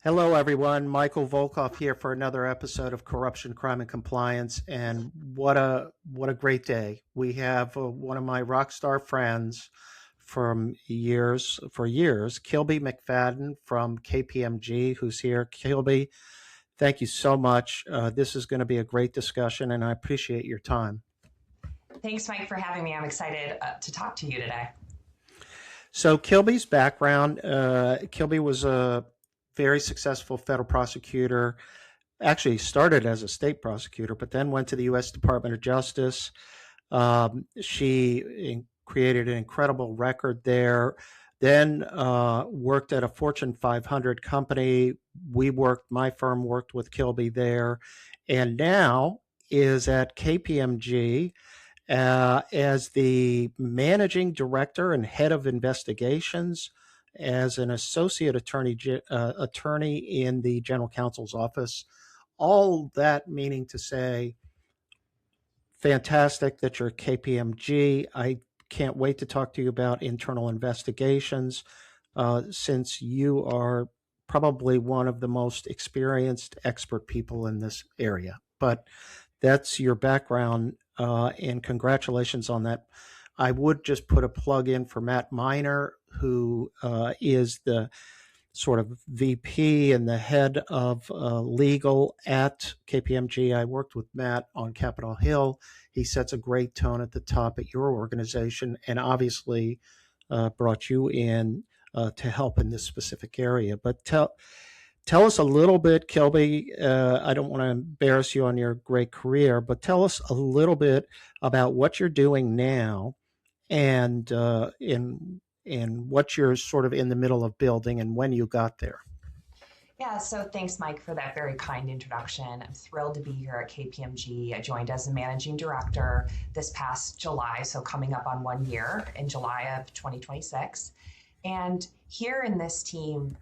Hello, everyone. Michael Volkov here for another episode of Corruption, Crime, and Compliance. And what a great day! We have one of my rock star friends for years, Kilby Macfadden from KPMG, who's here. Kilby, thank you so much. This is going to be a great discussion, and I appreciate your time. Thanks, Mike, for having me. I'm excited to talk to you today. So Kilby's background: Kilby was a very successful federal prosecutor. Actually started as a state prosecutor, but then went to the U.S. Department of Justice. She created an incredible record there. Then worked at a Fortune 500 company. My firm worked with Kilby there, and now is at KPMG as the managing director and head of investigations, as an associate attorney in the general counsel's office. All that meaning to say, fantastic that you're KPMG. I can't wait to talk to you about internal investigations, since you are probably one of the most experienced expert people in this area. But that's your background, and congratulations on that. I would just put a plug in for Matt Miner, who is the sort of VP and the head of legal at KPMG. I worked with Matt on Capitol Hill. He sets a great tone at the top at your organization, and obviously brought you in to help in this specific area. But tell us a little bit, Kilby. I don't want to embarrass you on your great career, but tell us a little bit about what you're doing now, and what you're sort of in the middle of building and when you got there. Yeah, so thanks, Mike, for that very kind introduction. I'm thrilled to be here at KPMG. I joined as a managing director this past July, so coming up on 1 year in July of 2026. And here in this team,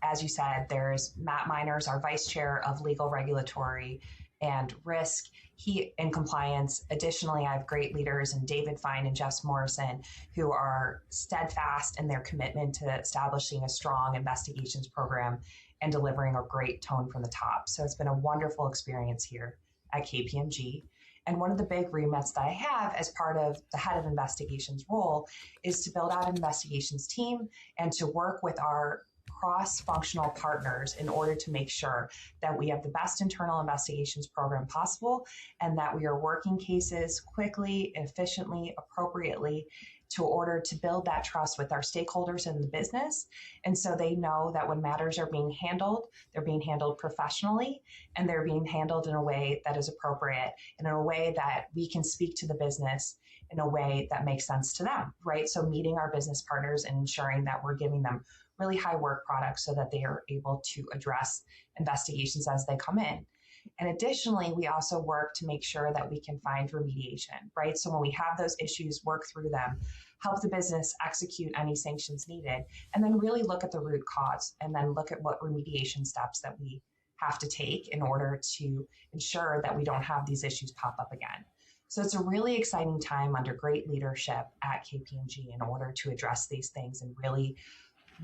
as you said, there's Matt Miners, our vice chair of legal, regulatory, and risk. He in compliance. Additionally, I have great leaders in David Fine and Jess Morrison, who are steadfast in their commitment to establishing a strong investigations program and delivering a great tone from the top. So it's been a wonderful experience here at KPMG. And one of the big remits that I have as part of the head of investigations role is to build out an investigations team and to work with our cross-functional partners in order to make sure that we have the best internal investigations program possible and that we are working cases quickly, efficiently, appropriately to order to build that trust with our stakeholders in the business. And so they know that when matters are being handled, they're being handled professionally and they're being handled in a way that is appropriate and in a way that we can speak to the business in a way that makes sense to them, right? So meeting our business partners and ensuring that we're giving them really high work products so that they are able to address investigations as they come in. And additionally, we also work to make sure that we can find remediation, right? So when we have those issues, work through them, help the business execute any sanctions needed, and then really look at the root cause and then look at what remediation steps that we have to take in order to ensure that we don't have these issues pop up again. So it's a really exciting time under great leadership at KPMG in order to address these things and really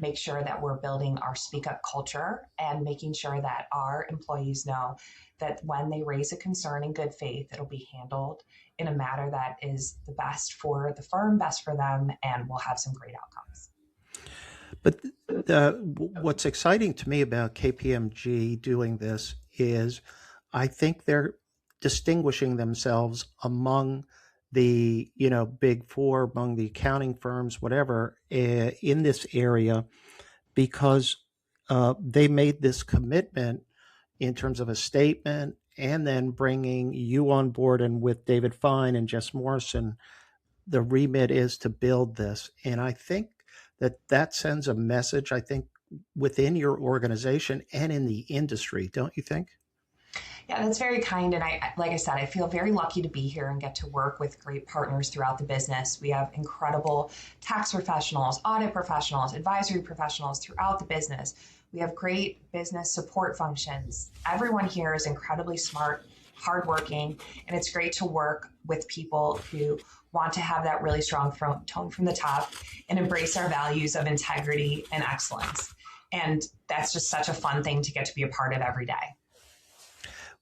make sure that we're building our speak up culture and making sure that our employees know that when they raise a concern in good faith, it'll be handled in a manner that is the best for the firm, best for them, and we'll have some great outcomes. But what's exciting to me about KPMG doing this is I think they're distinguishing themselves among the big four, among the accounting firms, whatever, in this area, because they made this commitment in terms of a statement, and then bringing you on board, and with David Fine and Jess Morrison, the remit is to build this. And I think that sends a message, I think, within your organization and in the industry, don't you think? Yeah, that's very kind. And like I said, I feel very lucky to be here and get to work with great partners throughout the business. We have incredible tax professionals, audit professionals, advisory professionals throughout the business. We have great business support functions. Everyone here is incredibly smart, hardworking, and it's great to work with people who want to have that really strong tone from the top and embrace our values of integrity and excellence. And that's just such a fun thing to get to be a part of every day.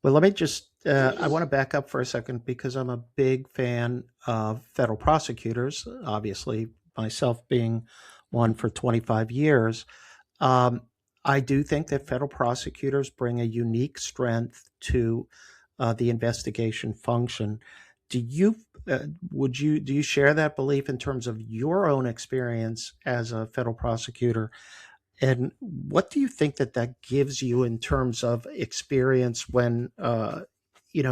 Well, let me just, I want to back up for a second because I'm a big fan of federal prosecutors, obviously, myself being one for 25 years. Um, I do think that federal prosecutors bring a unique strength to the investigation function. Do you do you share that belief in terms of your own experience as a federal prosecutor? And what do you think that that gives you in terms of experience when,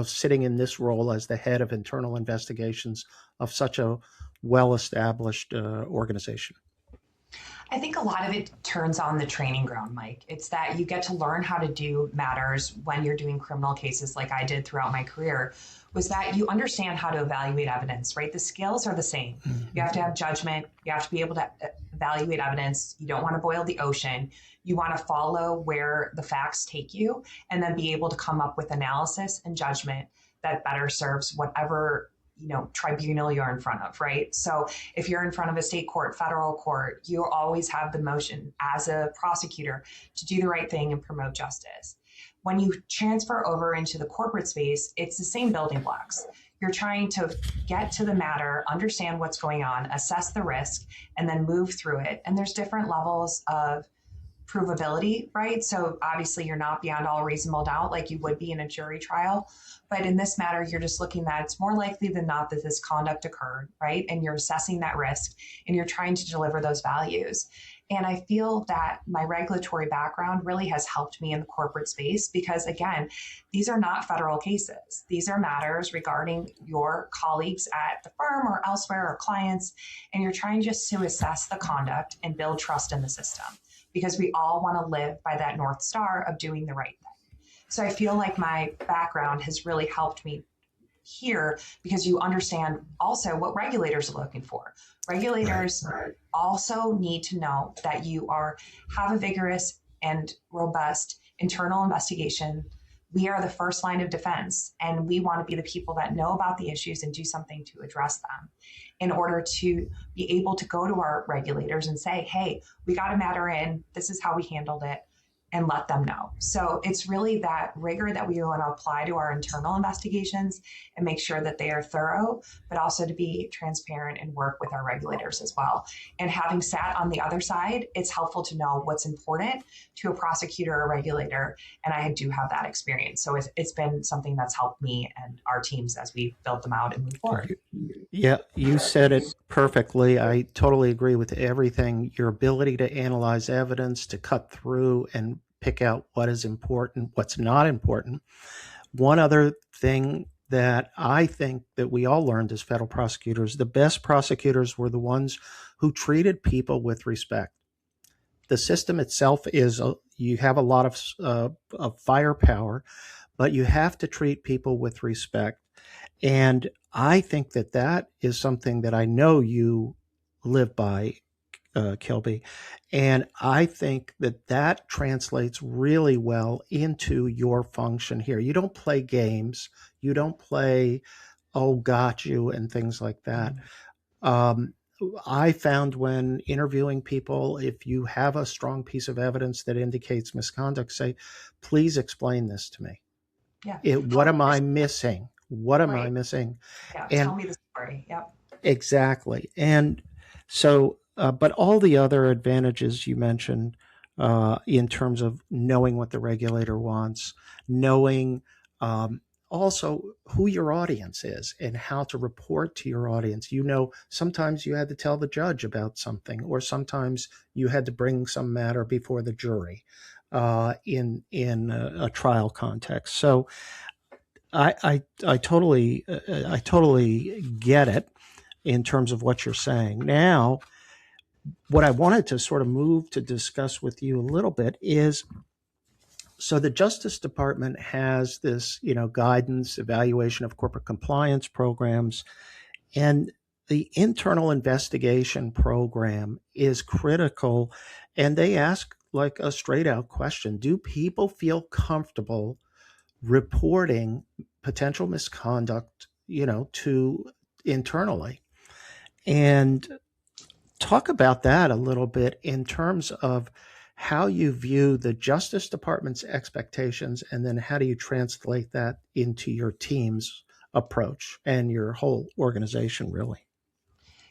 sitting in this role as the head of internal investigations of such a well-established organization? I think a lot of it turns on the training ground, Mike. It's that you get to learn how to do matters when you're doing criminal cases like I did throughout my career, was that you understand how to evaluate evidence, right? The skills are the same. You have to have judgment. You have to be able to evaluate evidence. You don't want to boil the ocean. You want to follow where the facts take you and then be able to come up with analysis and judgment that better serves whatever tribunal you're in front of, right? So if you're in front of a state court, federal court, you always have the motion as a prosecutor to do the right thing and promote justice. When you transfer over into the corporate space, it's the same building blocks. You're trying to get to the matter, understand what's going on, assess the risk, and then move through it. And there's different levels of provability, right? So obviously you're not beyond all reasonable doubt like you would be in a jury trial. But in this matter, you're just looking that it's more likely than not that this conduct occurred, right? And you're assessing that risk and you're trying to deliver those values. And I feel that my regulatory background really has helped me in the corporate space because, again, these are not federal cases. These are matters regarding your colleagues at the firm or elsewhere or clients. And you're trying just to assess the conduct and build trust in the system because we all want to live by that North Star of doing the right thing. So I feel like my background has really helped me here because you understand also what regulators are looking for. Regulators also need to know that you have a vigorous and robust internal investigation. We are the first line of defense, and we want to be the people that know about the issues and do something to address them in order to be able to go to our regulators and say, hey, we got a matter in, this is how we handled it, and let them know. So it's really that rigor that we want to apply to our internal investigations and make sure that they are thorough, but also to be transparent and work with our regulators as well. And having sat on the other side, it's helpful to know what's important to a prosecutor or regulator. And I do have that experience. So it's been something that's helped me and our teams as we build them out and move forward. Yeah, you said it perfectly. I totally agree with everything. Your ability to analyze evidence, to cut through and pick out what is important, what's not important. One other thing that I think that we all learned as federal prosecutors, the best prosecutors were the ones who treated people with respect. The system itself you have a lot of firepower, but you have to treat people with respect. And I think that that is something that I know you live by, Kilby. And I think that that translates really well into your function here. You don't play games, you don't play, oh, got you, and things like that. Um, I found when interviewing people, if you have a strong piece of evidence that indicates misconduct, say, please explain this to me. Yeah. What am I missing? What am I Right. missing? Yeah. And Tell me the story. Yep. exactly. And so, but all the other advantages you mentioned in terms of knowing what the regulator wants, knowing also who your audience is and how to report to your audience. Sometimes you had to tell the judge about something, or sometimes you had to bring some matter before the jury in a trial context. So I totally get it in terms of what you're saying. Now, what I wanted to sort of move to discuss with you a little bit is, so the Justice Department has this, guidance, evaluation of corporate compliance programs, and the internal investigation program is critical. And they ask like a straight out question: do people feel comfortable reporting potential misconduct, to internally? And talk about that a little bit in terms of how you view the Justice Department's expectations, and then how do you translate that into your team's approach and your whole organization, really?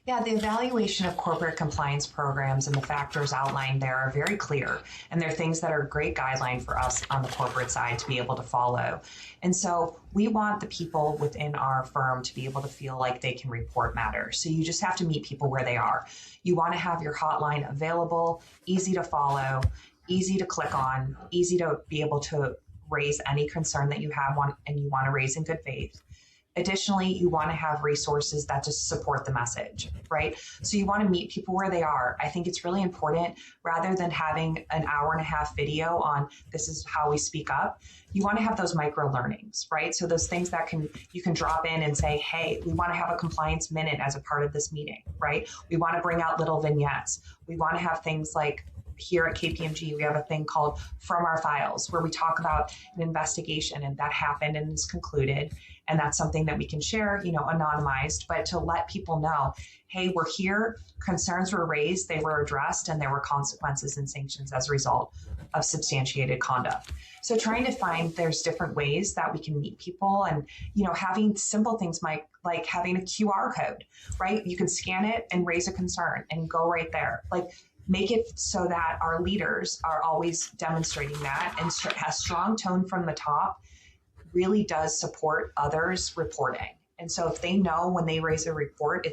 Yeah, the evaluation of corporate compliance programs and the factors outlined there are very clear. And they're things that are a great guideline for us on the corporate side to be able to follow. And so we want the people within our firm to be able to feel like they can report matters. So you just have to meet people where they are. You want to have your hotline available, easy to follow, easy to click on, easy to be able to raise any concern that you have and you want to raise in good faith. Additionally, you want to have resources that just support the message, right? So you want to meet people where they are. I think it's really important rather than having an hour and a half video on this is how we speak up. You want to have those micro learnings, right? So those things that you can drop in and say, hey, we want to have a compliance minute as a part of this meeting, right? We want to bring out little vignettes. We want to have things like here at KPMG, we have a thing called From Our Files, where we talk about an investigation and that happened and is concluded. And that's something that we can share, anonymized, but to let people know, hey, we're here, concerns were raised, they were addressed, and there were consequences and sanctions as a result of substantiated conduct. So trying to find there's different ways that we can meet people and, having simple things like having a QR code, right? You can scan it and raise a concern and go right there. Like, make it so that our leaders are always demonstrating that and has strong tone from the top really does support others reporting. And so if they know when they raise a report,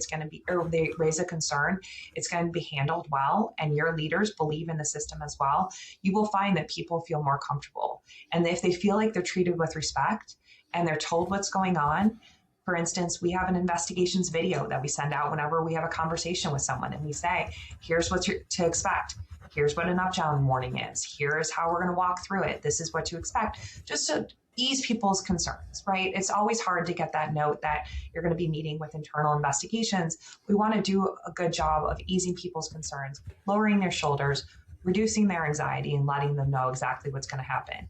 or they raise a concern, it's going to be handled well, and your leaders believe in the system as well, you will find that people feel more comfortable. And if they feel like they're treated with respect and they're told what's going on, for instance, we have an investigations video that we send out whenever we have a conversation with someone, and we say, here's what to expect. Here's what an up-down warning is. Here's how we're going to walk through it. This is what to expect, just to ease people's concerns, right? It's always hard to get that note that you're going to be meeting with internal investigations. We want to do a good job of easing people's concerns, lowering their shoulders, reducing their anxiety, and letting them know exactly what's going to happen.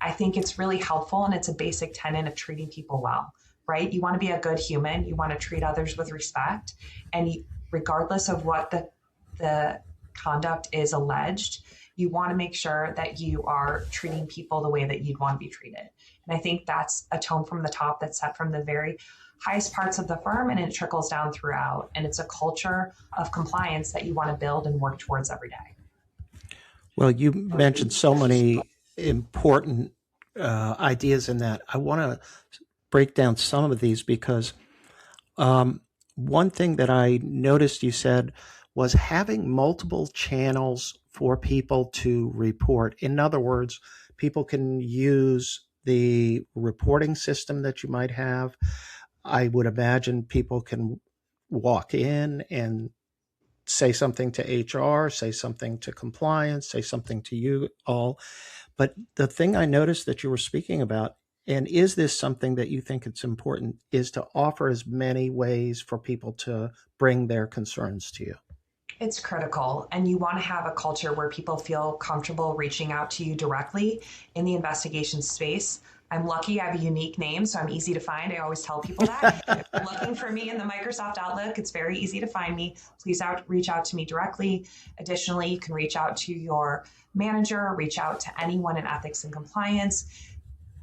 I think it's really helpful, and it's a basic tenet of treating people well, right? You want to be a good human. You want to treat others with respect. And regardless of what the conduct is alleged, you want to make sure that you are treating people the way that you'd want to be treated. And I think that's a tone from the top that's set from the very highest parts of the firm, and it trickles down throughout. And it's a culture of compliance that you want to build and work towards every day. Well, you mentioned so many important ideas in that. I want to break down some of these because one thing that I noticed you said was having multiple channels for people to report. In other words, people can use the reporting system that you might have. I would imagine people can walk in and say something to HR, say something to compliance, say something to you all. But the thing I noticed that you were speaking about, and is this something that you think it's important, is to offer as many ways for people to bring their concerns to you. It's critical. And you want to have a culture where people feel comfortable reaching out to you directly in the investigation space. I'm lucky I have a unique name, so I'm easy to find. I always tell people that. If you're looking for me in the Microsoft Outlook, it's very easy to find me. Please reach out to me directly. Additionally, you can reach out to your manager, reach out to anyone in ethics and compliance,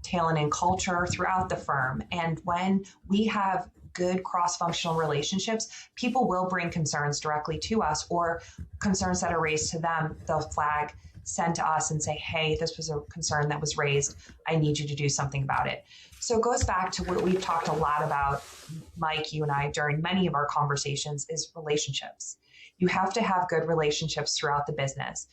talent and culture throughout the firm. And when we have good cross-functional relationships, people will bring concerns directly to us, or concerns that are raised to them, they'll flag, send to us and say, hey, this was a concern that was raised. I need you to do something about it. So it goes back to what we've talked a lot about, Mike, you and I, during many of our conversations, is relationships. You have to have good relationships throughout the business.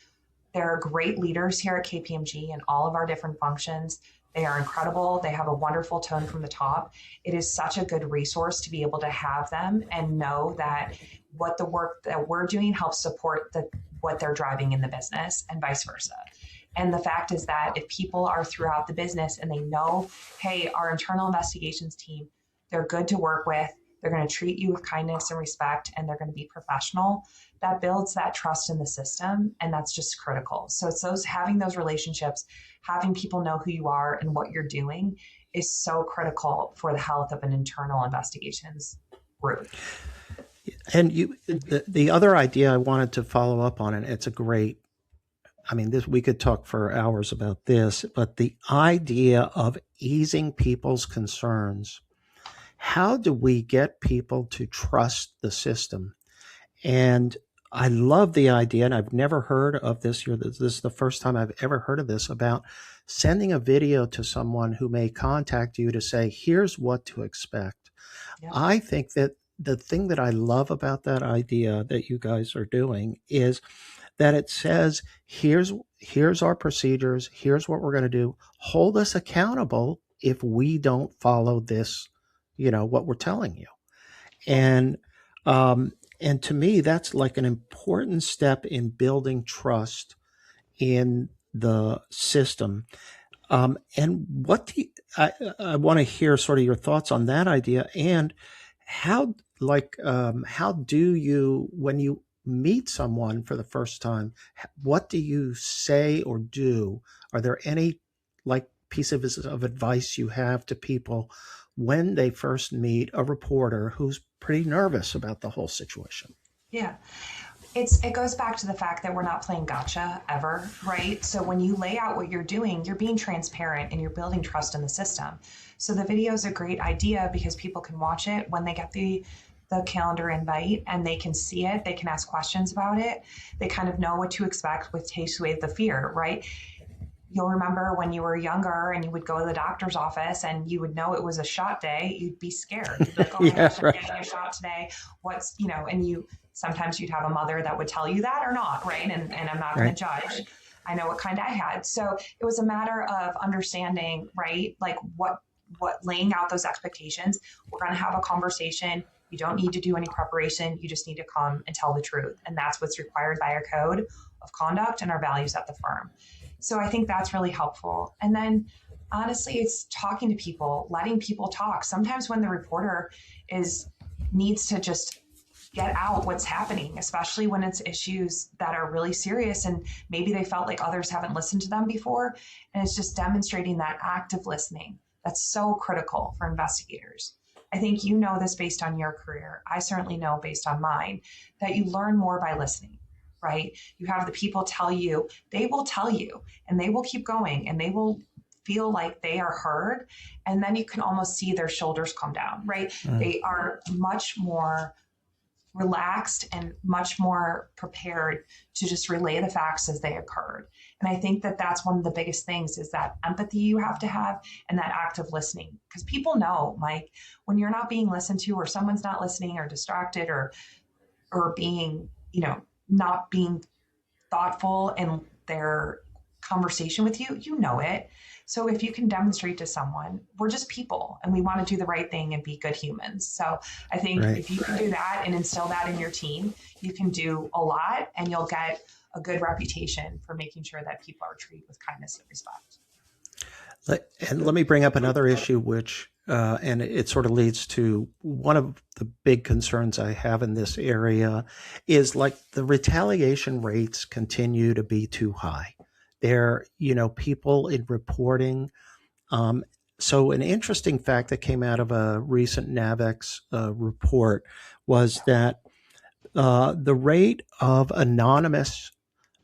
There are great leaders here at KPMG in all of our different functions. They are incredible. They have a wonderful tone from the top. It is such a good resource to be able to have them and know that what the work that we're doing helps support what they're driving in the business, and vice versa. And the fact is that if people are throughout the business and they know, hey, our internal investigations team, they're good to work with, they're going to treat you with kindness and respect, and they're going to be professional, that builds that trust in the system, and that's just critical. So it's having those relationships, having people know who you are and what you're doing is so critical for the health of an internal investigations group. And the other idea I wanted to follow up on, and it's a great I mean, this we could talk for hours about this, but the idea of easing people's concerns. How do we get people to trust the system? And I love the idea, and I've never heard of this here. This is the first time I've ever heard of this about sending a video to someone who may contact you to say, here's what to expect. Yep. I think that the thing that I love about that idea that you guys are doing is that it says, here's our procedures, here's what we're going to do. Hold us accountable if we don't follow this, what we're telling you. And and to me, that's like an important step in building trust in the system. And what do you, I want to hear sort of your thoughts on that idea, and how how do you, when you meet someone for the first time, what do you say or do? Are there any like pieces of advice you have to people when they first meet a reporter who's pretty nervous about the whole situation? Yeah. It goes back to the fact that we're not playing gotcha ever, right? So when you lay out what you're doing, you're being transparent and you're building trust in the system. So the video is a great idea because people can watch it when they get the calendar invite and they can see it, they can ask questions about it. They kind of know what to expect, with takes away the fear, right? You'll remember when you were younger and you would go to the doctor's office and you would know it was a shot day, you'd be scared. You'd be like, oh my Yeah, gosh, I'm right, getting a shot today. And you sometimes you'd have a mother that would tell you that or not, right? And I'm not going right, to judge. I know what kind I had. So it was a matter of understanding, right? Like what laying out those expectations. We're going to have a conversation. You don't need to do any preparation. You just need to come and tell the truth. And that's what's required by our code of conduct and our values at the firm. So I think that's really helpful. And then honestly, it's talking to people, letting people talk. Sometimes when the reporter is needs to just get out what's happening, especially when it's issues that are really serious and maybe they felt like others haven't listened to them before. And it's just demonstrating that active listening. That's so critical for investigators. I think you know this based on your career. I certainly know based on mine that you learn more by listening, right? You have the people they will tell you, and they will keep going, and they will feel like they are heard. And then you can almost see their shoulders come down, right? mm, They are much more relaxed and much more prepared to just relay the facts as they occurred. And I think that that's one of the biggest things is that empathy you have to have and that active listening. Because people know, Mike, when you're not being listened to or someone's not listening or distracted or being, not being thoughtful in their conversation with you, you know it. So if you can demonstrate to someone, we're just people and we want to do the right thing and be good humans. So I think right. if you can do that and instill that in your team, you can do a lot and you'll get a good reputation for making sure that people are treated with kindness and respect. And let me bring up another issue, which, and it sort of leads to one of the big concerns I have in this area is like the retaliation rates continue to be too high. There, people in reporting. Um, so an interesting fact that came out of a recent NAVEX report was that the rate of anonymous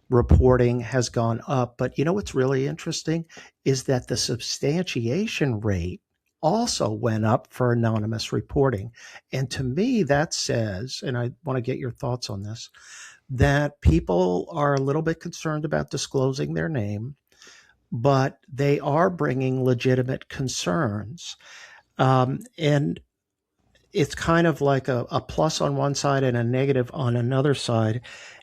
reporting has gone up. But what's really interesting is that the substantiation rate also went up for anonymous reporting. And to me, that says, and I want to get your thoughts on this, that people are a little bit concerned about disclosing their name, but they are bringing legitimate concerns. And it's kind of like a plus on one side and a negative on another side.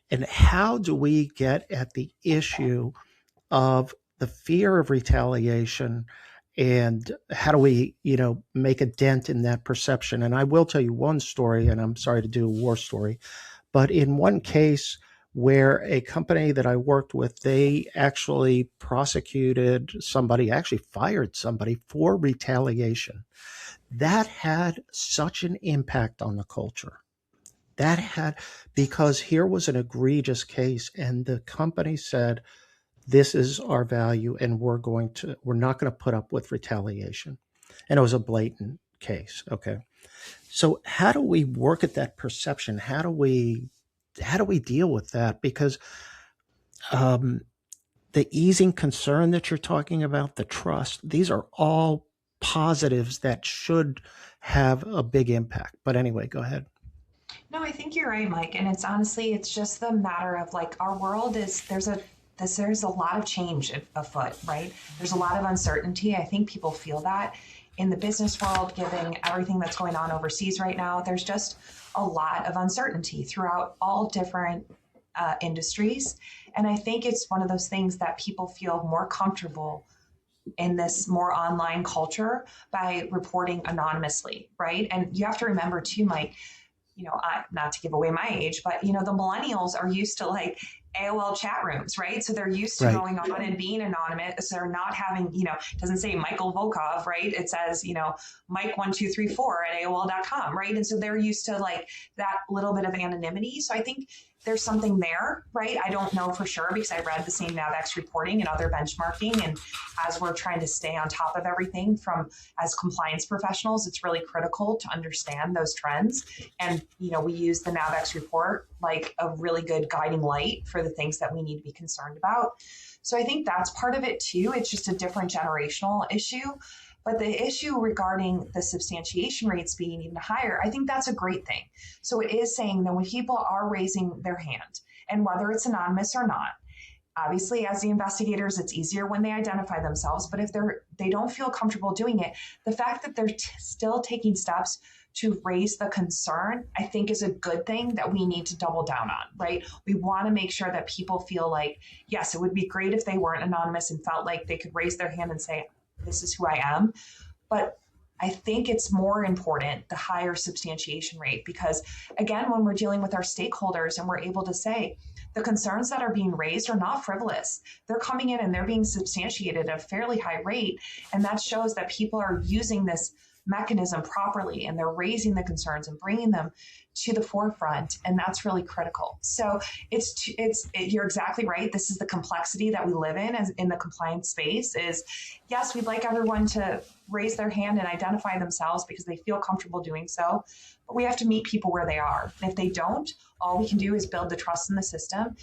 And how do we get at the issue of the fear of retaliation, and how do we, make a dent in that perception? And I will tell you one story, and I'm sorry to do a war story, but in one case where a company that I worked with, they actually prosecuted somebody, actually fired somebody for retaliation. That had such an impact on the culture. That had, because here was an egregious case, and the company said, this is our value, and we're not going to put up with retaliation. And it was a blatant case. Okay. So how do we work at that perception? How do we deal with that? Because um, the easing concern that you're talking about, the trust, these are all positives that should have a big impact. But anyway, go ahead. No, I think you're right, Mike. And it's honestly, it's just the matter of like our world is there's a lot of change afoot, right? There's a lot of uncertainty. I think people feel that in the business world, given everything that's going on overseas right now. There's just a lot of uncertainty throughout all different industries. And I think it's one of those things that people feel more comfortable in this more online culture by reporting anonymously, right? And you have to remember too, Mike, not to give away my age, but the millennials are used to like AOL chat rooms, right? So they're used to Right. going on and being anonymous. They're not having, it doesn't say Michael Volkov, right? It says, Mike1234 at AOL.com, right? And so they're used to like that little bit of anonymity. So I think there's something there, right? I don't know for sure because I read the same NAVX reporting and other benchmarking. And as we're trying to stay on top of everything from as compliance professionals, it's really critical to understand those trends. And, we use the NAVX report like a really good guiding light for the things that we need to be concerned about. So I think that's part of it too. It's just a different generational issue. But the issue regarding the substantiation rates being even higher, I think that's a great thing. So it is saying that when people are raising their hand, and whether it's anonymous or not, obviously as the investigators, it's easier when they identify themselves. But if they don't feel comfortable doing it, the fact that they're still taking steps to raise the concern, I think is a good thing that we need to double down on, right? We want to make sure that people feel like, yes, it would be great if they weren't anonymous and felt like they could raise their hand and say, this is who I am. But I think it's more important, the higher substantiation rate, because again, when we're dealing with our stakeholders and we're able to say the concerns that are being raised are not frivolous, they're coming in and they're being substantiated at a fairly high rate. And that shows that people are using this mechanism properly and they're raising the concerns and bringing them to the forefront, and that's really critical. So you're exactly right. This is the complexity that we live in as in the compliance space. Is yes, we'd like everyone to raise their hand and identify themselves because they feel comfortable doing so, but we have to meet people where they are. And if they don't, all we can do is build the trust in the system,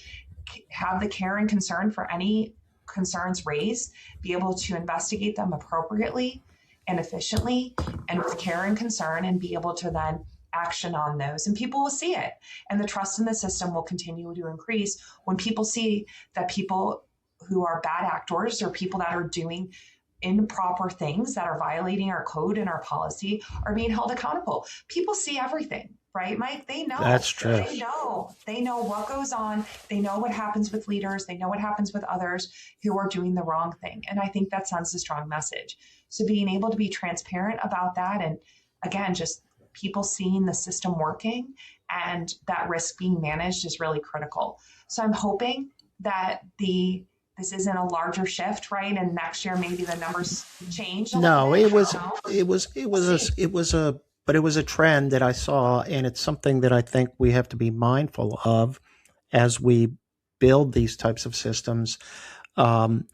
have the care and concern for any concerns raised, be able to investigate them appropriately and efficiently and with care and concern, and be able to then action on those. And people will see it. And the trust in the system will continue to increase when people see that people who are bad actors or people that are doing improper things that are violating our code and our policy are being held accountable. People see everything, right, Mike? They know. That's true. They know what goes on. They know what happens with leaders. They know what happens with others who are doing the wrong thing. And I think that sends a strong message. So being able to be transparent about that, and again, just people seeing the system working and that risk being managed is really critical. So I'm hoping that this isn't a larger shift, right? And next year maybe the numbers change a little No, bit. but it was a trend that I saw, and it's something that I think we have to be mindful of as we build these types of systems. Um,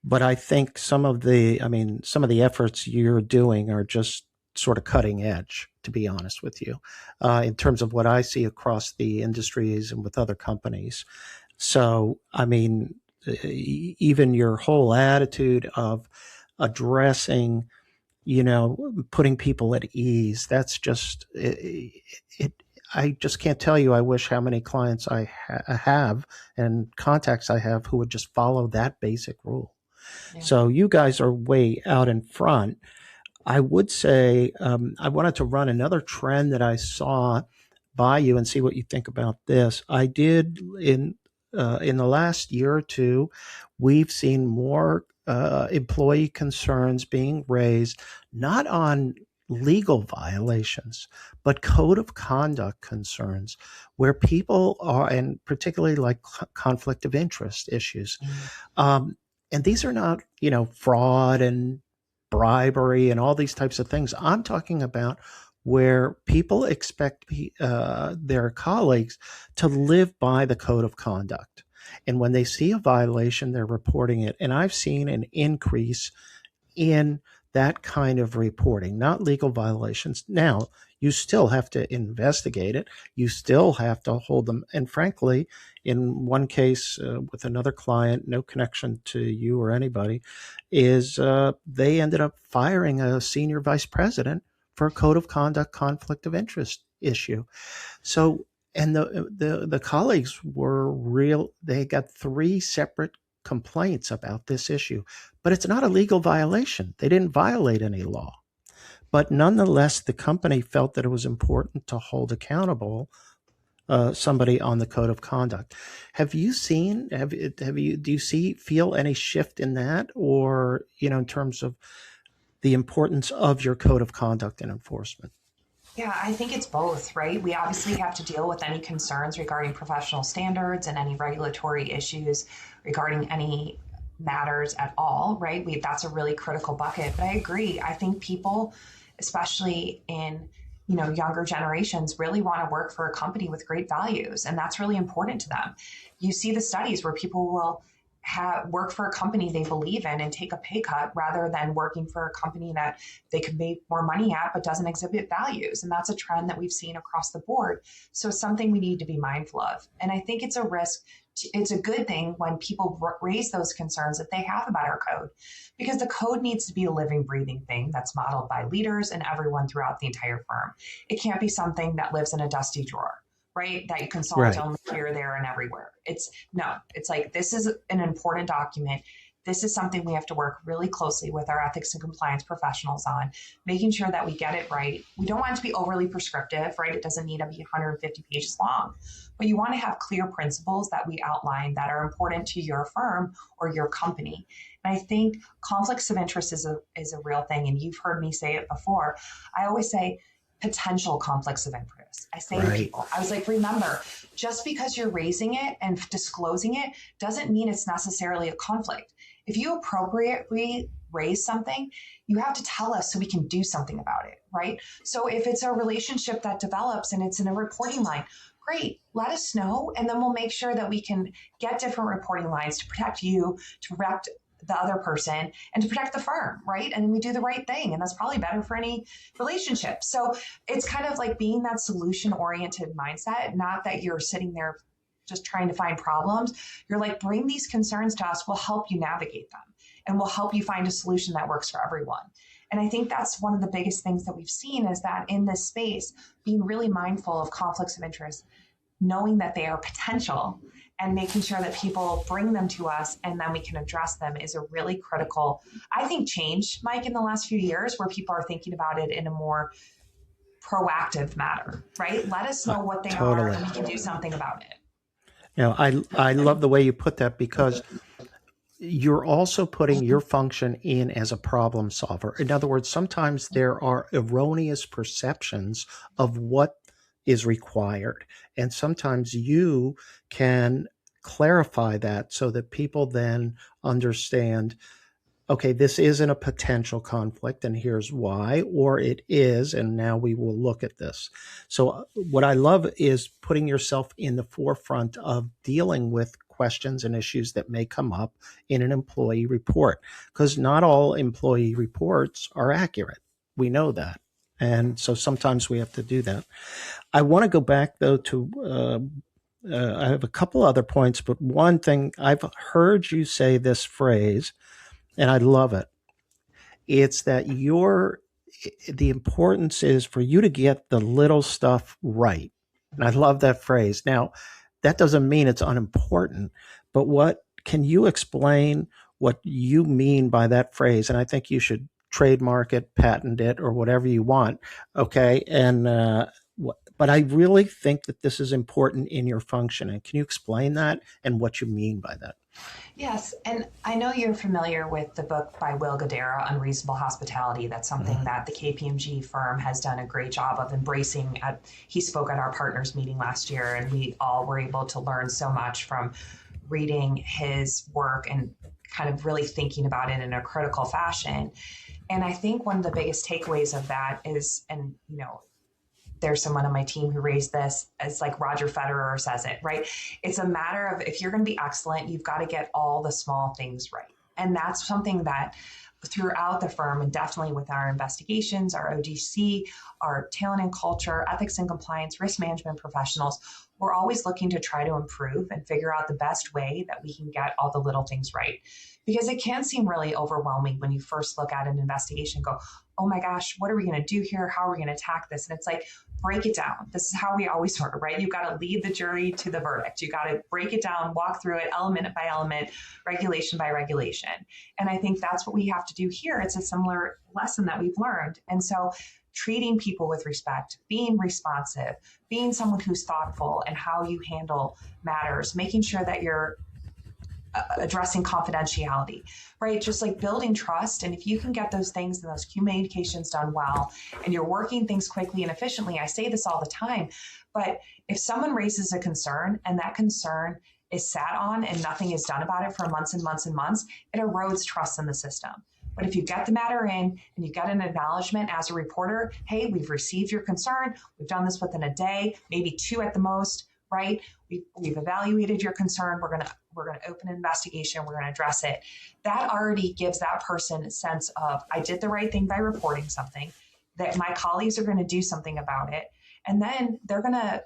but I think some of the efforts you're doing are just sort of cutting edge, to be honest with you, in terms of what I see across the industries and with other companies. So, even your whole attitude of addressing, putting people at ease, that's just it. I just can't tell you. I wish how many clients I have and contacts I have who would just follow that basic rule. Yeah. So you guys are way out in front. I would say I wanted to run another trend that I saw by you and see what you think about this. I did in the last year or two, we've seen more employee concerns being raised, not on legal violations, but code of conduct concerns, where people are, and particularly like conflict of interest issues. Um, and these are not, fraud and bribery and all these types of things. I'm talking about where people expect their colleagues to live by the code of conduct. And when they see a violation, they're reporting it. And I've seen an increase in that kind of reporting, not legal violations. Now, You still have to investigate it. You still have to hold them. And frankly, in one case with another client, no connection to you or anybody, is they ended up firing a senior vice president for a code of conduct conflict of interest issue. So, and the colleagues were real. They got three separate complaints about this issue, but it's not a legal violation. They didn't violate any law. But nonetheless, the company felt that it was important to hold accountable somebody on the code of conduct. Have you seen? Have you? Do you feel any shift in that, or in terms of the importance of your code of conduct and enforcement? Yeah, I think it's both, right? We obviously have to deal with any concerns regarding professional standards and any regulatory issues regarding any matters at all, right? That's a really critical bucket. But I agree. I think people, especially in younger generations, really want to work for a company with great values, and that's really important to them. You see the studies where people will work for a company they believe in and take a pay cut rather than working for a company that they could make more money at but doesn't exhibit values. And that's a trend that we've seen across the board. So it's something we need to be mindful of. And I think it's a risk. It's a good thing when people raise those concerns that they have about our code, because the code needs to be a living, breathing thing that's modeled by leaders and everyone throughout the entire firm. It can't be something that lives in a dusty drawer, right? That you consult Right. only here, there, and everywhere. It's like, this is an important document. This is something we have to work really closely with our ethics and compliance professionals on, making sure that we get it right. We don't want it to be overly prescriptive, right? It doesn't need to be 150 pages long, but you want to have clear principles that we outline that are important to your firm or your company. And I think conflicts of interest is a real thing. And you've heard me say it before. I always say, potential conflicts of interest. I say to Right. people, I was like, remember, just because you're raising it and disclosing it doesn't mean it's necessarily a conflict. If you appropriately raise something, you have to tell us so we can do something about it, right? So if it's a relationship that develops and it's in a reporting line, great, let us know. And then we'll make sure that we can get different reporting lines to protect you, to protect the other person, and to protect the firm, right? And we do the right thing. And that's probably better for any relationship. So it's kind of like being that solution oriented mindset, not that you're sitting there just trying to find problems. You're like, bring these concerns to us. We'll help you navigate them and we'll help you find a solution that works for everyone. And I think that's one of the biggest things that we've seen is that in this space, being really mindful of conflicts of interest, knowing that they are potential and making sure that people bring them to us and then we can address them is a really critical, I think, change, Mike, in the last few years where people are thinking about it in a more proactive manner, right? Let us know what they are Totally. and we can do something about it. I love the way you put that, because you're also putting your function in as a problem solver. In other words, sometimes there are erroneous perceptions of what is required. And sometimes you can clarify that so that people then understand, okay, this isn't a potential conflict and here's why, or it is, and now we will look at this. So, what I love is putting yourself in the forefront of dealing with questions and issues that may come up in an employee report, because not all employee reports are accurate. We know that. And so sometimes we have to do that. I want to go back, though, to I have a couple other points, but one thing I've heard you say this phrase, and I love it. It's that the importance is for you to get the little stuff right. And I love that phrase. Now, that doesn't mean it's unimportant, but what can you explain what you mean by that phrase? And I think you should trademark it, patent it, or whatever you want. Okay. And, but I really think that this is important in your function. And can you explain that and what you mean by that? Yes, and I know you're familiar with the book by Will Guidara, Unreasonable Hospitality. That's something Mhm. that the KPMG firm has done a great job of embracing. He spoke at our partners meeting last year, and we all were able to learn so much from reading his work and kind of really thinking about it in a critical fashion. And I think one of the biggest takeaways of that is, and there's someone on my team who raised this as like Roger Federer says it, right? It's a matter of, if you're going to be excellent, you've got to get all the small things right. And that's something that throughout the firm, and definitely with our investigations, our ODC, our talent and culture, ethics and compliance, risk management professionals, we're always looking to try to improve and figure out the best way that we can get all the little things right. Because it can seem really overwhelming when you first look at an investigation and go, oh my gosh, what are we going to do here? How are we going to attack this? And it's like, break it down. This is how we always work, right? You've got to lead the jury to the verdict. You got to break it down, walk through it element by element, regulation by regulation. And I think that's what we have to do here. It's a similar lesson that we've learned. And so treating people with respect, being responsive, being someone who's thoughtful and how you handle matters, making sure that you're addressing confidentiality, right? Just like building trust. And if you can get those things and those communications done well, and you're working things quickly and efficiently, I say this all the time, but if someone raises a concern and that concern is sat on and nothing is done about it for months and months and months, it erodes trust in the system. But if you get the matter in and you get an acknowledgement as a reporter, hey, we've received your concern, we've done this within a day, maybe 2 at the most, right? We've evaluated your concern. We're gonna open an investigation. We're gonna address it. That already gives that person a sense of, I did the right thing by reporting something, that my colleagues are gonna do something about it. And then they're gonna,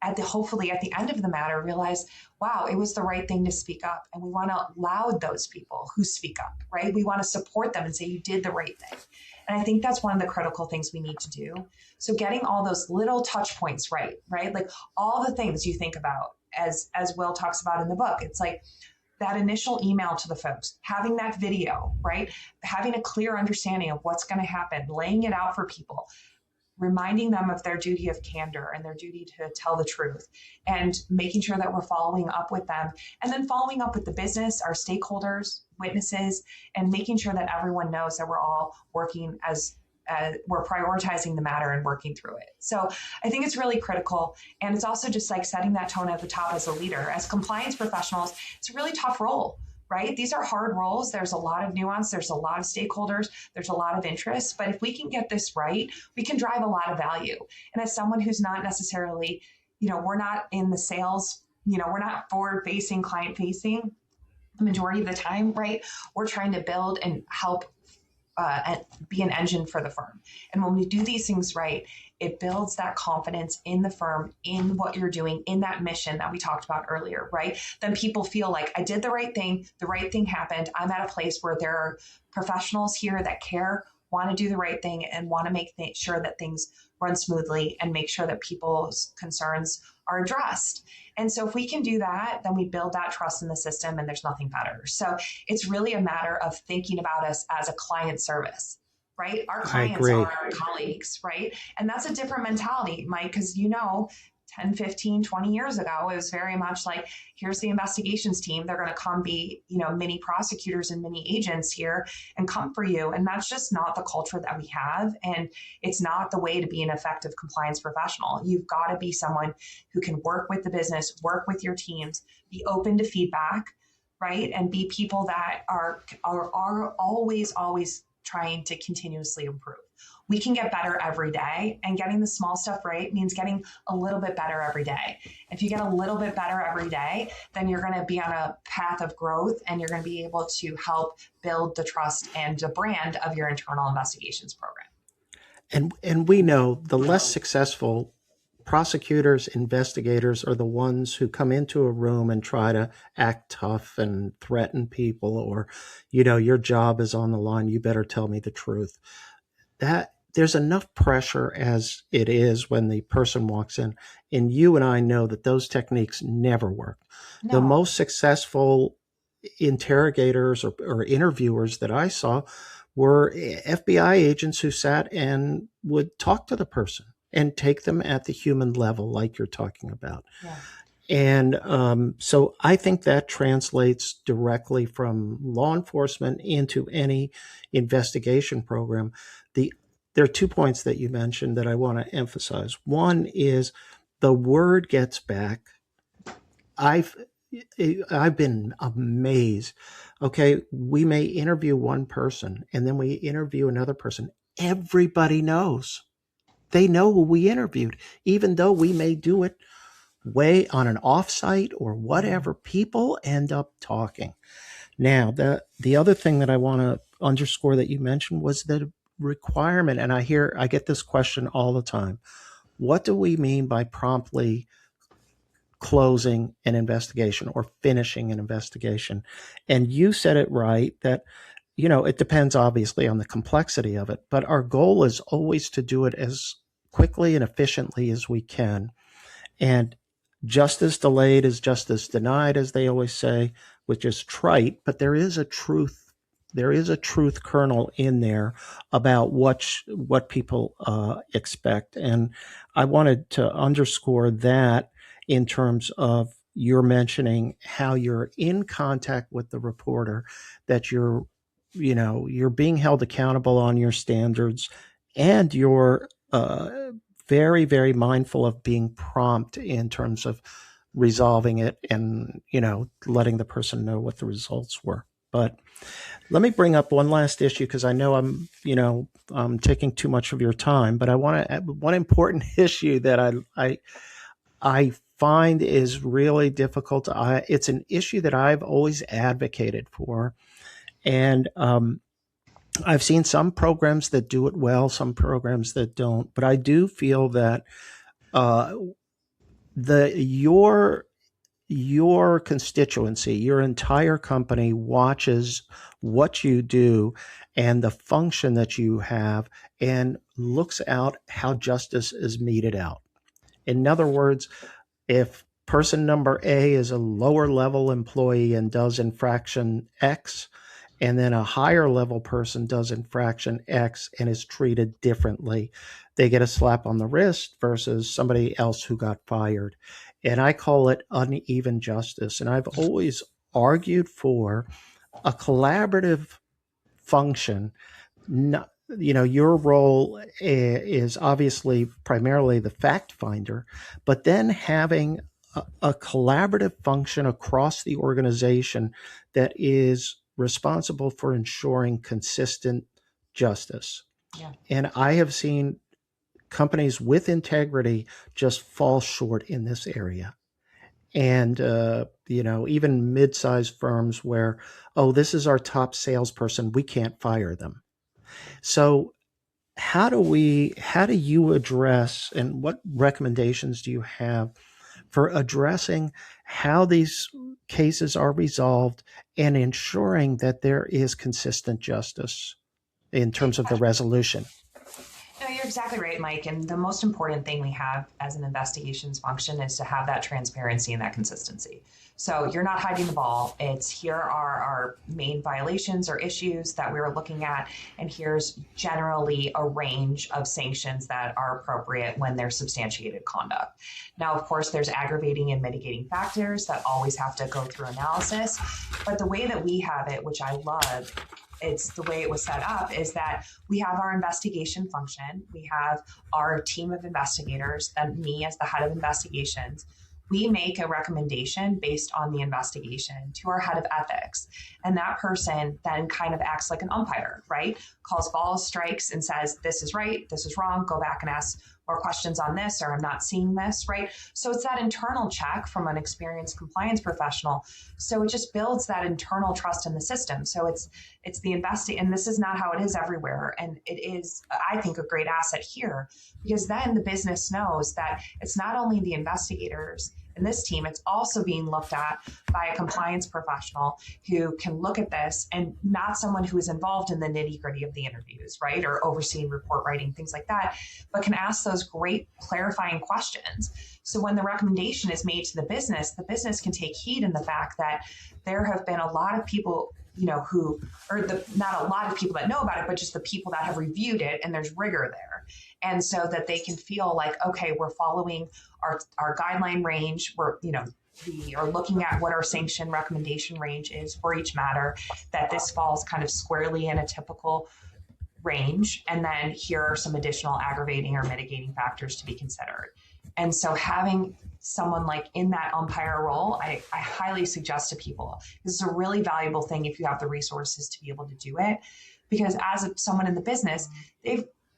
hopefully at the end of the matter, realize, wow, it was the right thing to speak up. And we wanna laud those people who speak up, right? We wanna support them and say, you did the right thing. And I think that's one of the critical things we need to do. So getting all those little touch points right? Like all the things you think about, as Will talks about in the book, it's like that initial email to the folks, having that video, right? Having a clear understanding of what's going to happen, laying it out for people, reminding them of their duty of candor and their duty to tell the truth, and making sure that we're following up with them, and then following up with the business, our stakeholders, witnesses, and making sure that everyone knows that we're all working as we're prioritizing the matter and working through it. So I think it's really critical. And it's also just like setting that tone at the top as a leader. As compliance professionals, it's a really tough role, right? These are hard roles. There's a lot of nuance. There's a lot of stakeholders. There's a lot of interest. But if we can get this right, we can drive a lot of value. And as someone who's not necessarily, we're not in the sales, we're not forward facing, client facing the majority of the time, right? We're trying to build and help be an engine for the firm. And when we do these things right, it builds that confidence in the firm, in what you're doing, in that mission that we talked about earlier, right? Then people feel like I did the right thing happened. I'm at a place where there are professionals here that care, want to do the right thing, and want to make sure that things run smoothly and make sure that people's concerns are addressed. And so if we can do that, then we build that trust in the system, and there's nothing better. So it's really a matter of thinking about us as a client service, right? Our clients are our colleagues, right? And that's a different mentality, Mike, because 10, 15, 20 years ago, it was very much like, here's the investigations team. They're going to come be, mini prosecutors and mini agents here and come for you. And that's just not the culture that we have. And it's not the way to be an effective compliance professional. You've got to be someone who can work with the business, work with your teams, be open to feedback, right? And be people that are always trying to continuously improve. We can get better every day, and getting the small stuff right means getting a little bit better every day. If you get a little bit better every day, then you're going to be on a path of growth, and you're going to be able to help build the trust and the brand of your internal investigations program. And we know the less successful prosecutors, investigators are the ones who come into a room and try to act tough and threaten people, or, your job is on the line, you better tell me the truth. That there's enough pressure as it is when the person walks in, and you and I know that those techniques never work. No. The most successful interrogators or interviewers that I saw were FBI agents who sat and would talk to the person and take them at the human level, like you're talking about. Yeah. And so I think that translates directly from law enforcement into any investigation program. There are 2 points that you mentioned that I want to emphasize. One is the word gets back. I've been amazed. Okay, we may interview one person and then we interview another person. Everybody knows. They know who we interviewed, even though we may do it way on an offsite or whatever. People end up talking. Now, the other thing that I want to underscore that you mentioned was the requirement, and I get this question all the time. What do we mean by promptly closing an investigation or finishing an investigation? And you said it right that, it depends obviously on the complexity of it, but our goal is always to do it as quickly and efficiently as we can. And justice delayed is justice denied, as they always say, which is trite, but there is a truth. There is a truth kernel in there about what people expect, and I wanted to underscore that in terms of you're mentioning how you're in contact with the reporter, that you're being held accountable on your standards, and you're very, very mindful of being prompt in terms of resolving it and, letting the person know what the results were. But let me bring up one last issue because I know I'm taking too much of your time, but I want to one important issue that I find is really difficult. It's an issue that I've always advocated for, and I've seen some programs that do it well, some programs that don't. But I do feel that uh, the your constituency, your entire company watches what you do and the function that you have, and looks out how justice is meted out. In other words, if person number A is a lower level employee and does infraction X, and then a higher level person does infraction X and is treated differently, they get a slap on the wrist versus somebody else who got fired. And I call it uneven justice. And I've always argued for a collaborative function. Not, your role is obviously primarily the fact finder, but then having a collaborative function across the organization that is responsible for ensuring consistent justice. Yeah. And I have seen companies with integrity just fall short in this area. And, even mid sized firms where, oh, this is our top salesperson, we can't fire them. So, how do you address, and what recommendations do you have for addressing how these cases are resolved and ensuring that there is consistent justice in terms of the resolution? No, you're exactly right, Mike. And the most important thing we have as an investigations function is to have that transparency and that consistency. So you're not hiding the ball. It's here are our main violations or issues that we were looking at, and here's generally a range of sanctions that are appropriate when there's substantiated conduct. Now, of course, there's aggravating and mitigating factors that always have to go through analysis, but the way that we have it, which I love, it's the way it was set up, is that we have our investigation function. We have our team of investigators, and me as the head of investigations. We make a recommendation based on the investigation to our head of ethics. And that person then kind of acts like an umpire, right? Calls balls, strikes, and says, this is right, this is wrong, go back and ask more questions on this, or I'm not seeing this, right? So it's that internal check from an experienced compliance professional. So it just builds that internal trust in the system. So it's the investing, and this is not how it is everywhere. And it is, I think, a great asset here, because then the business knows that it's not only the investigators in this team, it's also being looked at by a compliance professional who can look at this, and not someone who is involved in the nitty gritty of the interviews, right? Or overseeing report writing, things like that, but can ask those great clarifying questions. So when the recommendation is made to the business can take heed in the fact that there have been a lot of people, not a lot of people that know about it, but just the people that have reviewed it, and there's rigor there. And so that they can feel like, okay, we're following our guideline range. We are looking at what our sanction recommendation range is for each matter, that this falls kind of squarely in a typical range. And then here are some additional aggravating or mitigating factors to be considered. And so having someone like in that umpire role, I highly suggest to people, this is a really valuable thing if you have the resources to be able to do it. Because as someone in the business,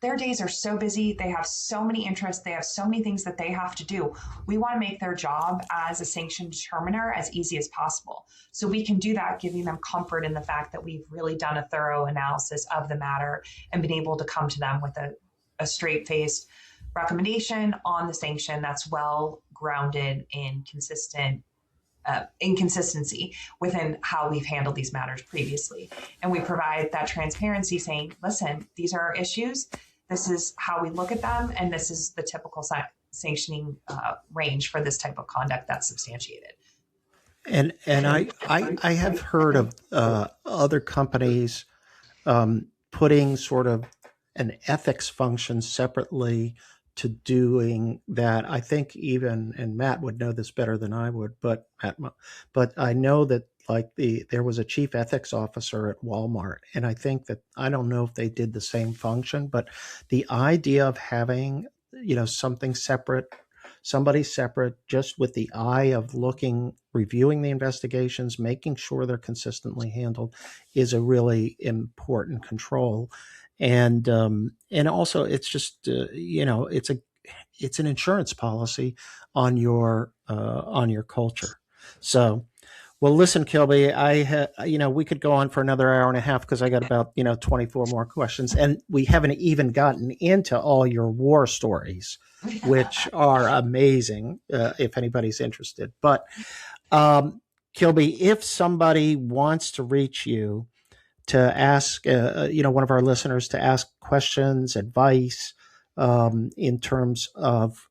their days are so busy. They have so many interests. They have so many things that they have to do. We want to make their job as a sanction determiner as easy as possible. So we can do that, giving them comfort in the fact that we've really done a thorough analysis of the matter and been able to come to them with a straight faced recommendation on the sanction that's well grounded in inconsistency within how we've handled these matters previously. And we provide that transparency saying, listen, these are our issues. This is how we look at them. And this is the typical sanctioning range for this type of conduct that's substantiated. And I have heard of other companies putting sort of an ethics function separately to doing that. I think even, and Matt would know this better than I would, but I know that like there was a chief ethics officer at Walmart, and I think that, I don't know if they did the same function, but the idea of having, something separate, somebody separate, just with the eye of looking, reviewing the investigations, making sure they're consistently handled, is a really important control. And also it's just it's an insurance policy on your culture. So, well, listen, Kilby, we could go on for another hour and a half because I got about 24 more questions, and we haven't even gotten into all your war stories, which are amazing. If anybody's interested, but Kilby, if somebody wants to reach you to ask, one of our listeners to ask questions, advice, in terms of,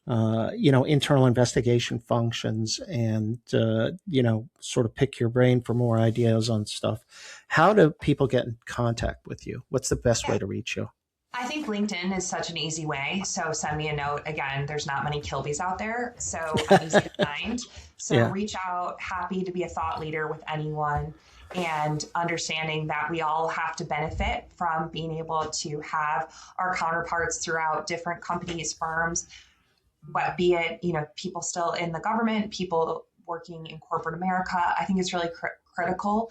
internal investigation functions, and, sort of pick your brain for more ideas on stuff, how do people get in contact with you? What's the best way to reach you? I think LinkedIn is such an easy way. So send me a note. Again, there's not many Kilbys out there, so I'm easy to find. So Yeah. reach out. Happy to be a thought leader with anyone, and understanding that we all have to benefit from being able to have our counterparts throughout different companies, firms, but be it, people still in the government, people working in corporate America. I think it's really critical.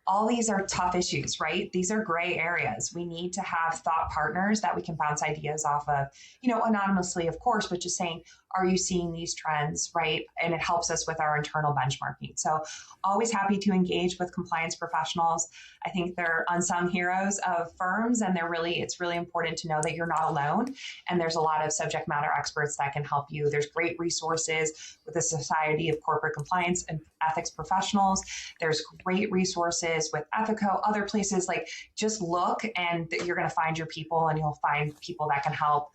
All these are tough issues, right? These are gray areas. We need to have thought partners that we can bounce ideas off of, anonymously, of course, but just saying, are you seeing these trends, right? And it helps us with our internal benchmarking. So always happy to engage with compliance professionals. I think they're unsung heroes of firms, and it's really important to know that you're not alone. And there's a lot of subject matter experts that can help you. There's great resources with the Society of Corporate Compliance and Ethics Professionals. There's great resources with Ethico, other places. Like, just look and you're going to find your people, and you'll find people that can help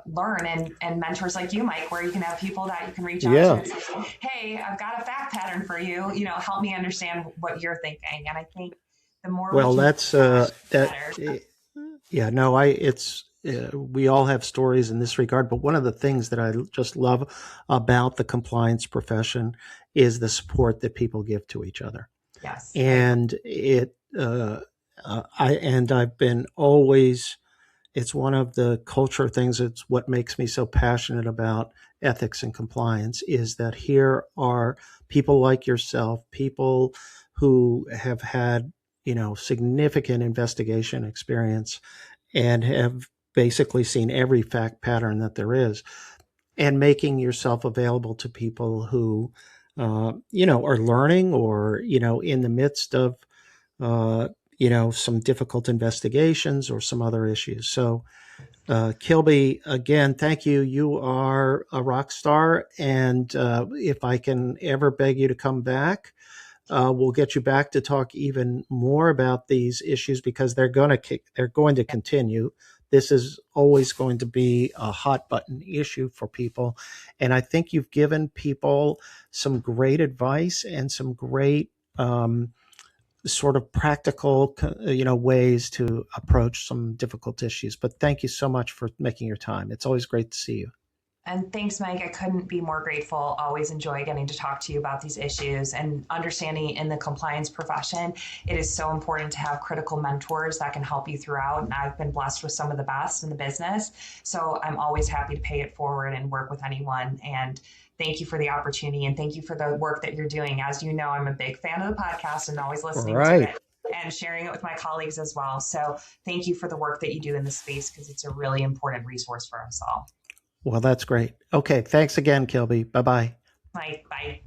learn, and mentors like you, Mike, where you can have people that you can reach out to and say, hey, I've got a fact pattern for you, help me understand what you're thinking. And I think the more yeah, no, we all have stories in this regard, but one of the things that I just love about the compliance profession is the support that people give to each other. Yes. And I've been always, it's one of the culture things. It's what makes me so passionate about ethics and compliance, is that here are people like yourself, people who have had, significant investigation experience and have basically seen every fact pattern that there is, and making yourself available to people who, are learning, or, in the midst of, some difficult investigations or some other issues. So, Kilby, again, thank you. You are a rock star. And if I can ever beg you to come back, we'll get you back to talk even more about these issues, because they're going to continue. This is always going to be a hot button issue for people. And I think you've given people some great advice and some great sort of practical, ways to approach some difficult issues. But thank you so much for making your time. It's always great to see you. And thanks, Mike. I couldn't be more grateful. Always enjoy getting to talk to you about these issues, and understanding in the compliance profession, it is so important to have critical mentors that can help you throughout. And I've been blessed with some of the best in the business. So I'm always happy to pay it forward and work with anyone. And thank you for the opportunity, and thank you for the work that you're doing. As you know, I'm a big fan of the podcast and always listening to it. and sharing it with my colleagues as well. So thank you for the work that you do in this space because it's a really important resource for us all. Well, that's great. Okay. Thanks again, Kilby. Bye bye. Bye. Bye.